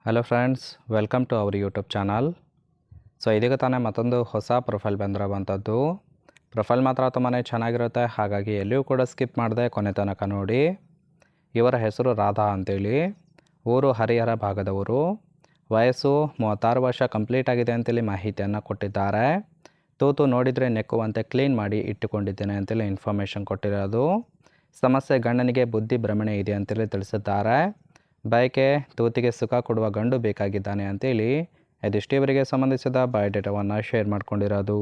Hello friends, welcome to our YouTube channel. So ಇದೀಗ ತಾನೇ ಮತ್ತೊಂದು ಹೊಸ ಪ್ರೊಫೈಲ್ ಬಂದಿರೋವಂಥದ್ದು. ಪ್ರೊಫೈಲ್ ಮಾತ್ರ ತುಂಬಾ ಚೆನ್ನಾಗಿರುತ್ತೆ, ಹಾಗಾಗಿ ಎಲ್ಲಿಯೂ ಕೂಡ ಸ್ಕಿಪ್ ಮಾಡದೆ ಕೊನೆ ತನಕ ನೋಡಿ. ಇವರ ಹೆಸರು ರಾಧಾ ಅಂತೇಳಿ, ಊರು ಹರಿಹರ ಭಾಗದವರು, ವಯಸ್ಸು 36 ವರ್ಷ ಕಂಪ್ಲೀಟ್ ಆಗಿದೆ ಅಂತೇಳಿ ಮಾಹಿತಿಯನ್ನು ಕೊಟ್ಟಿದ್ದಾರೆ. ತೂತು ನೋಡಿದರೆ ನೆಕ್ಕುವಂತೆ ಕ್ಲೀನ್ ಮಾಡಿ ಇಟ್ಟುಕೊಂಡಿದ್ದೇನೆ ಅಂತೇಳಿ ಇನ್ಫಾರ್ಮೇಷನ್ ಕೊಟ್ಟಿರೋದು. ಸಮಸ್ಯೆ ಗಂಡನಿಗೆ ಬುದ್ಧಿ ಭ್ರಮಣೆ ಇದೆ ಅಂತೇಳಿ ತಿಳಿಸಿದ್ದಾರೆ. ಬಯಕೆ ತೂತಿಗೆ ಸುಖ ಕೊಡುವ ಗಂಡು ಬೇಕಾಗಿದ್ದಾನೆ ಅಂತೇಳಿ ಇದಿಷ್ಟು ಇವರಿಗೆ ಸಂಬಂಧಿಸಿದ ಬಯೋಡೇಟಾವನ್ನು ಶೇರ್ ಮಾಡ್ಕೊಂಡಿರೋದು.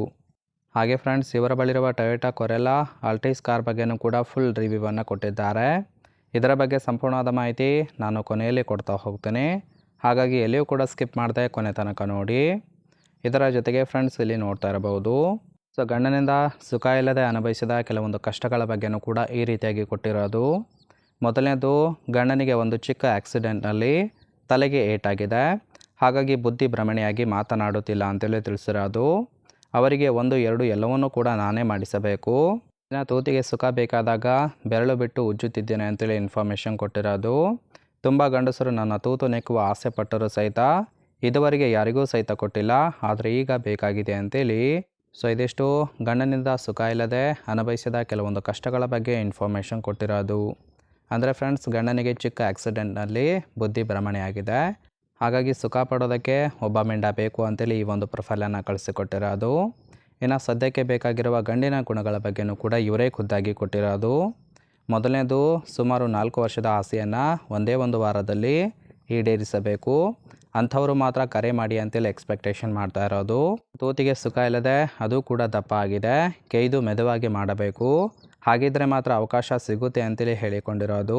ಹಾಗೆ ಫ್ರೆಂಡ್ಸ್, ಇವರ ಬಳಿರುವ ಟೊಯೋಟಾ ಕೊರೆಲ್ಲಾ ಆಲ್ಟಿಸ್ ಕಾರ್ ಬಗ್ಗೆನೂ ಕೂಡ ಫುಲ್ ರಿವ್ಯೂವನ್ನು ಕೊಟ್ಟಿದ್ದಾರೆ. ಇದರ ಬಗ್ಗೆ ಸಂಪೂರ್ಣವಾದ ಮಾಹಿತಿ ನಾನು ಕೊನೆಯಲ್ಲಿ ಕೊಡ್ತಾ ಹೋಗ್ತೇನೆ, ಹಾಗಾಗಿ ಎಲ್ಲಿಯೂ ಕೂಡ ಸ್ಕಿಪ್ ಮಾಡದೆ ಕೊನೆ ತನಕ ನೋಡಿ. ಇದರ ಜೊತೆಗೆ ಫ್ರೆಂಡ್ಸ್, ಇಲ್ಲಿ ನೋಡ್ತಾ ಇರಬಹುದು, ಸೊ ಗಂಡನಿಂದ ಸುಖ ಇಲ್ಲದೆ ಅನುಭವಿಸಿದ ಕೆಲವೊಂದು ಕಷ್ಟಗಳ ಬಗ್ಗೆನೂ ಕೂಡ ಈ ರೀತಿಯಾಗಿ ಕೊಟ್ಟಿರೋದು. ಮೊದಲನೇದು, ಗಂಡನಿಗೆ ಒಂದು ಚಿಕ್ಕ ಆಕ್ಸಿಡೆಂಟ್ನಲ್ಲಿ ತಲೆಗೆ ಏಟಾಗಿದೆ, ಹಾಗಾಗಿ ಬುದ್ಧಿ ಭ್ರಮಣೆಯಾಗಿ ಮಾತನಾಡುತ್ತಿಲ್ಲ ಅಂತೇಳಿ ತಿಳಿಸಿರೋದು. ಅವರಿಗೆ 1, 2 ಎಲ್ಲವನ್ನೂ ಕೂಡ ನಾನೇ ಮಾಡಿಸಬೇಕು. ಇನ್ನು ತೂತಿಗೆ ಸುಖ ಬೇಕಾದಾಗ ಬೆರಳು ಬಿಟ್ಟು ಉಜ್ಜುತ್ತಿದ್ದೇನೆ ಅಂತೇಳಿ ಇನ್ಫಾರ್ಮೇಷನ್ ಕೊಟ್ಟಿರೋದು. ತುಂಬ ಗಂಡಸರು ನನ್ನ ತೂತು ನೆಕ್ಕುವ ಆಸೆ ಪಟ್ಟರು ಸಹಿತ ಇದುವರೆಗೆ ಯಾರಿಗೂ ಸಹಿತ ಕೊಟ್ಟಿಲ್ಲ, ಆದರೆ ಈಗ ಬೇಕಾಗಿದೆ ಅಂತೇಳಿ. ಸೊ ಇದಿಷ್ಟು ಗಂಡನಿಂದ ಸುಖ ಇಲ್ಲದೆ ಅನುಭವಿಸಿದ ಕೆಲವೊಂದು ಕಷ್ಟಗಳ ಬಗ್ಗೆ ಇನ್ಫಾರ್ಮೇಷನ್ ಕೊಟ್ಟಿರೋದು. ಅಂದರೆ ಫ್ರೆಂಡ್ಸ್, ಗಂಡನಿಗೆ ಚಿಕ್ಕ ಆಕ್ಸಿಡೆಂಟ್ನಲ್ಲಿ ಬುದ್ಧಿ ಭ್ರಮಣೆ ಆಗಿದೆ, ಹಾಗಾಗಿ ಸುಖ ಪಡೋದಕ್ಕೆ ಒಬ್ಬ ಮಿಂಡ ಬೇಕು ಅಂತೇಳಿ ಈ ಒಂದು ಪ್ರೊಫೈಲನ್ನು ಕಳಿಸಿಕೊಟ್ಟಿರೋದು. ಇನ್ನು ಸದ್ಯಕ್ಕೆ ಬೇಕಾಗಿರುವ ಗಂಡಿನ ಗುಣಗಳ ಬಗ್ಗೆನೂ ಕೂಡ ಇವರೇ ಖುದ್ದಾಗಿ ಕೊಟ್ಟಿರೋದು. ಮೊದಲನೇದು, ಸುಮಾರು 4 ವರ್ಷದ ಆಸೆಯನ್ನು ಒಂದೇ ಒಂದು ವಾರದಲ್ಲಿ ಈಡೇರಿಸಬೇಕು, ಅಂಥವರು ಮಾತ್ರ ಕರೆ ಮಾಡಿ ಅಂತೇಳಿ ಎಕ್ಸ್ಪೆಕ್ಟೇಷನ್ ಮಾಡ್ತಾ ಇರೋದು. ತೂತಿಗೆ ಸುಖ ಇಲ್ಲದೆ ಅದು ಕೂಡ ದಪ್ಪ ಆಗಿದೆ, ಕೆಯ್ದು ಮೆದುವಾಗಿ ಮಾಡಬೇಕು, ಹಾಗಿದ್ರೆ ಮಾತ್ರ ಅವಕಾಶ ಸಿಗುತ್ತೆ ಅಂತೇಳಿ ಹೇಳಿಕೊಂಡಿರೋದು.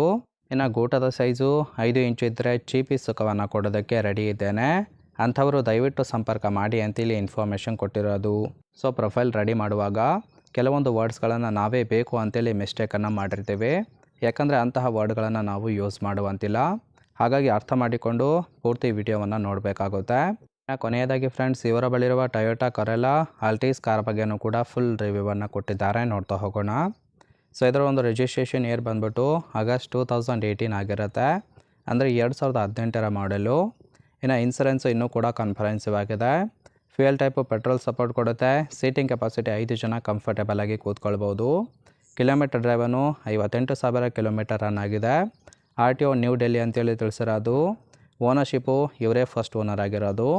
ಇನ್ನು ಗೂಟದ ಸೈಜು 5 ಇಂಚು ಇದ್ದರೆ ಚೀಪಿ ಸುಖವನ್ನು ಕೊಡೋದಕ್ಕೆ ರೆಡಿ ಇದ್ದೇನೆ, ಅಂಥವರು ದಯವಿಟ್ಟು ಸಂಪರ್ಕ ಮಾಡಿ ಅಂತೇಳಿ ಇನ್ಫಾರ್ಮೇಷನ್ ಕೊಟ್ಟಿರೋದು. ಸೊ ಪ್ರೊಫೈಲ್ ರೆಡಿ ಮಾಡುವಾಗ ಕೆಲವೊಂದು ವರ್ಡ್ಸ್ಗಳನ್ನು ನಾವೇ ಬೇಕು ಅಂತೇಳಿ ಮಿಸ್ಟೇಕನ್ನು ಮಾಡಿರ್ತೀವಿ, ಯಾಕಂದರೆ ಅಂತಹ ವರ್ಡ್ಗಳನ್ನು ನಾವು ಯೂಸ್ ಮಾಡುವಂತಿಲ್ಲ. ಹಾಗಾಗಿ ಅರ್ಥ ಮಾಡಿಕೊಂಡು ಪೂರ್ತಿ ವಿಡಿಯೋವನ್ನು ನೋಡಬೇಕಾಗುತ್ತೆ. ಕೊನೆಯದಾಗಿ ಫ್ರೆಂಡ್ಸ್, ಇವರ ಬಳಿರುವ ಟೊಯೋಟಾ ಕೊರೆಲ್ಲಾ ಆಲ್ಟಿಸ್ ಕಾರ್ ಬಗ್ಗೆನೂ ಕೂಡ ಫುಲ್ ರಿವ್ಯೂವನ್ನು ಕೊಟ್ಟಿದ್ದಾರೆ, ನೋಡ್ತಾ ಹೋಗೋಣ. ಸೊ ಇದರ ಒಂದು ರಿಜಿಸ್ಟ್ರೇಷನ್ ಇಯರ್ ಬಂದ್ಬಿಟ್ಟು ಆಗಸ್ಟ್ 2018 ಆಗಿರುತ್ತೆ, ಅಂದರೆ 2018ರ ಮಾಡೆಲು. ಇನ್ನು ಇನ್ಸೂರೆನ್ಸು ಇನ್ನೂ ಕೂಡ ಕನ್ಫರೆನ್ಸಿವ್ ಆಗಿದೆ. ಫ್ಯೂಯಲ್ ಟೈಪು ಪೆಟ್ರೋಲ್ ಸಪೋರ್ಟ್ ಕೊಡುತ್ತೆ. ಸೀಟಿಂಗ್ ಕೆಪಾಸಿಟಿ 5 ಜನ ಕಂಫರ್ಟೇಬಲ್ ಆಗಿ ಕೂತ್ಕೊಳ್ಬೋದು. ಕಿಲೋಮೀಟರ್ ಡ್ರೈವನ್ನು 58,000 ಕಿಲೋಮೀಟರ್ ರನ್ ಆಗಿದೆ. RTO ನ್ಯೂ ಡೆಲ್ಲಿ ಅಂತೇಳಿ ತಿಳಿಸಿರೋದು. ಓನರ್ಶಿಪ್ಪು ಇವರೇ ಫಸ್ಟ್ ಓನರ್ ಆಗಿರೋದು.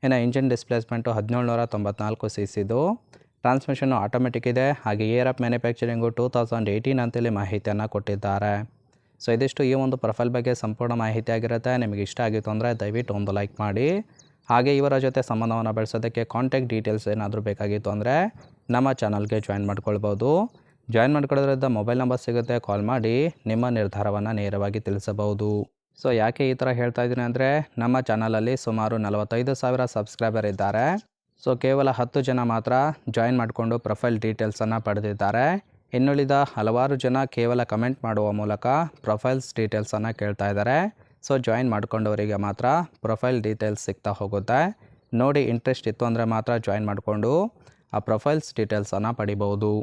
ಇನ್ನು engine displacement 1794 cc. Transmission automatic ಇದೆ, ಹಾಗೆ ಇಯರ್ ಆಫ್ ಮ್ಯಾನುಫ್ಯಾಕ್ಚರಿಂಗು 2018 ಅಂತೇಳಿ ಮಾಹಿತಿಯನ್ನು ಕೊಟ್ಟಿದ್ದಾರೆ. ಸೊ ಇದಿಷ್ಟು ಈ ಒಂದು ಪ್ರೊಫೈಲ್ ಬಗ್ಗೆ ಸಂಪೂರ್ಣ ಮಾಹಿತಿ ಆಗಿರುತ್ತೆ. ನಿಮಗೆ ಇಷ್ಟ ಆಗಿತ್ತು ಅಂದರೆ ದಯವಿಟ್ಟು ಒಂದು ಲೈಕ್ ಮಾಡಿ. ಹಾಗೆ ಇವರ ಜೊತೆ ಸಂಬಂಧವನ್ನು ಬೆಳೆಸೋದಕ್ಕೆ ಕಾಂಟ್ಯಾಕ್ಟ್ ಡೀಟೇಲ್ಸ್ ಏನಾದರೂ ಬೇಕಾಗಿತ್ತು ಅಂದರೆ ನಮ್ಮ ಚಾನಲ್ಗೆ ಜಾಯಿನ್ ಮಾಡ್ಕೊಳ್ಬೋದು. ಜಾಯಿನ್ ಮಾಡ್ಕೊಳ್ಳೋದ್ರಿಂದ ಮೊಬೈಲ್ ನಂಬರ್ ಸಿಗುತ್ತೆ, ಕಾಲ್ ಮಾಡಿ ನಿಮ್ಮ ನಿರ್ಧಾರವನ್ನು ನೇರವಾಗಿ ತಿಳಿಸಬಹುದು. ಸೊ ಯಾಕೆ ಈ ಥರ ಹೇಳ್ತಾ ಇದ್ದೀನಿ ಅಂದರೆ, ನಮ್ಮ ಚಾನಲಲ್ಲಿ ಸುಮಾರು 45,000 ಸಬ್ಸ್ಕ್ರೈಬರ್ ಇದ್ದಾರೆ. ಸೊ ಕೇವಲ 10 ಜನ ಮಾತ್ರ ಜಾಯಿನ್ ಮಾಡಿಕೊಂಡು ಪ್ರೊಫೈಲ್ ಡೀಟೇಲ್ಸನ್ನು ಪಡೆದಿದ್ದಾರೆ. ಇನ್ನುಳಿದ ಹಲವಾರು ಜನ ಕೇವಲ ಕಮೆಂಟ್ ಮಾಡುವ ಮೂಲಕ ಪ್ರೊಫೈಲ್ಸ್ ಡೀಟೇಲ್ಸನ್ನು ಕೇಳ್ತಾ ಇದ್ದಾರೆ. ಸೊ ಜಾಯಿನ್ ಮಾಡ್ಕೊಂಡವರಿಗೆ ಮಾತ್ರ ಪ್ರೊಫೈಲ್ ಡೀಟೇಲ್ಸ್ ಸಿಗ್ತಾ ಹೋಗುತ್ತೆ. ನೋಡಿ ಇಂಟ್ರೆಸ್ಟ್ ಇತ್ತು ಅಂದರೆ ಮಾತ್ರ ಜಾಯಿನ್ ಮಾಡಿಕೊಂಡು ಆ ಪ್ರೊಫೈಲ್ಸ್ ಡೀಟೇಲ್ಸನ್ನು ಪಡಿಬೋದು.